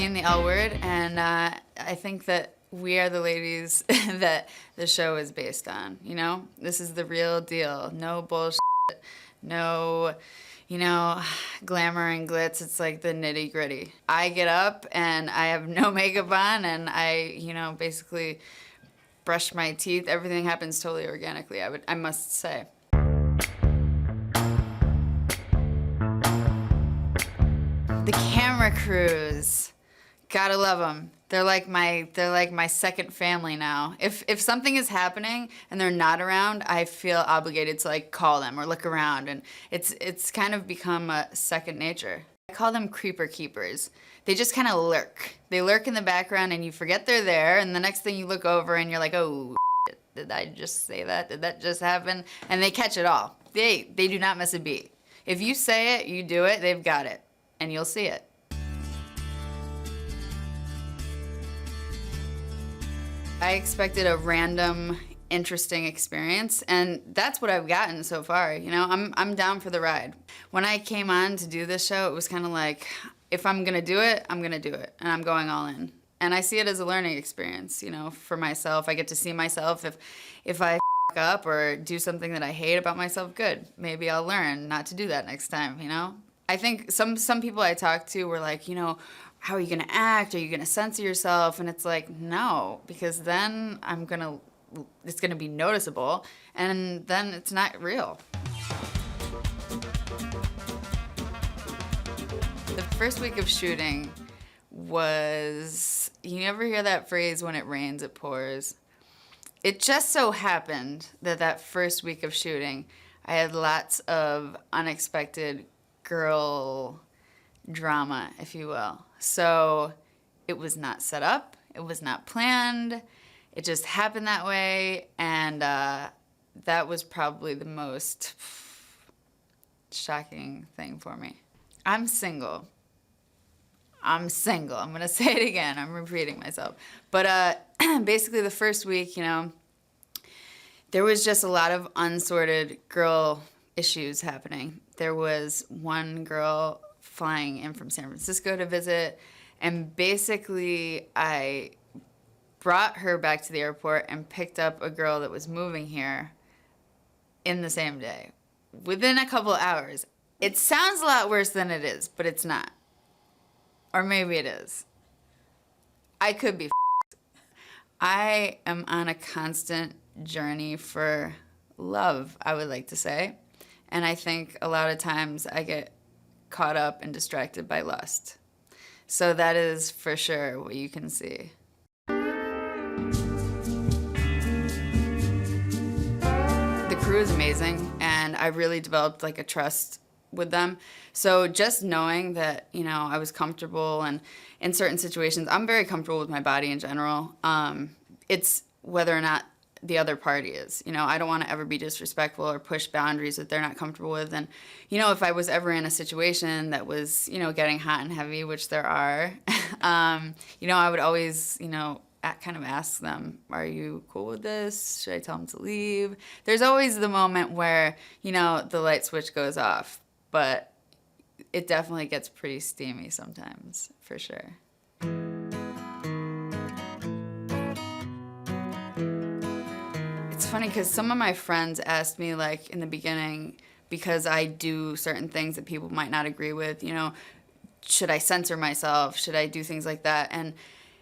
seen the L Word, and I think that we are the ladies that the show is based on, you know? This is the real deal. No bullshit, no, you know, glamour and glitz. It's like the nitty gritty. I get up and I have no makeup on, and I, you know, basically brush my teeth. Everything happens totally organically, I must say. The camera crews, gotta love them. They're like my second family now. If something is happening and they're not around, I feel obligated to like call them or look around, and it's kind of become a second nature. I call them creeper keepers. They just kind of lurk. They lurk in the background and you forget they're there, and the next thing you look over and you're like, oh, shit, did I just say that? Did that just happen? And they catch it all. They do not miss a beat. If you say it, you do it, they've got it, and you'll see it. I expected a random, interesting experience, and that's what I've gotten so far. You know, I'm down for the ride. When I came on to do this show, it was kind of like, if I'm gonna do it, I'm gonna do it, and I'm going all in. And I see it as a learning experience, you know, for myself. I get to see myself. If I f up or do something that I hate about myself, good. Maybe I'll learn not to do that next time, you know? I think some people I talked to were like, you know, how are you gonna act? Are you gonna censor yourself? And it's like, no, because then it's gonna be noticeable, and then it's not real. The first week of shooting was, you ever hear that phrase, when it rains, it pours? It just so happened that that first week of shooting, I had lots of unexpected girl drama, if you will. So it was not set up, it was not planned, it just happened that way, and that was probably the most shocking thing for me. I'm single. I'm single. I'm gonna say it again, I'm repeating myself. But basically the first week, you know, there was just a lot of unsorted girl issues happening. There was one girl flying in from San Francisco to visit, and basically I brought her back to the airport and picked up a girl that was moving here in the same day, within a couple hours. It sounds a lot worse than it is, but it's not. Or maybe it is. I could be f***ed. I am on a constant journey for love, I would like to say. And I think a lot of times I get caught up and distracted by lust. So that is for sure what you can see. The crew is amazing, and I really developed like a trust with them. So just knowing that, you know, I was comfortable, and in certain situations, I'm very comfortable with my body in general. It's whether or not the other party is. You know, I don't want to ever be disrespectful or push boundaries that they're not comfortable with. And, you know, if I was ever in a situation that was, you know, getting hot and heavy, which there are, you know, I would always, you know, kind of ask them, are you cool with this? Should I tell them to leave? There's always the moment where, you know, the light switch goes off, but it definitely gets pretty steamy sometimes, for sure. It's funny because some of my friends asked me, like, in the beginning, because I do certain things that people might not agree with, you know, should I censor myself? Should I do things like that? And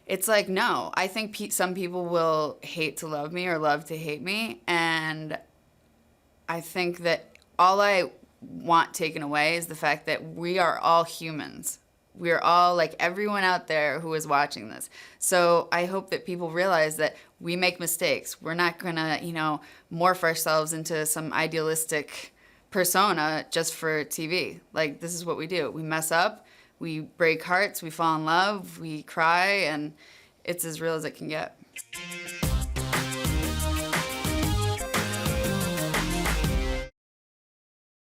it's like, no. I think some people will hate to love me or love to hate me, and I think that all I want taken away is the fact that we are all humans. We are all like everyone out there who is watching this. So I hope that people realize that we make mistakes. We're not gonna, you know, morph ourselves into some idealistic persona just for TV. Like, this is what we do. We mess up, we break hearts, we fall in love, we cry, and it's as real as it can get.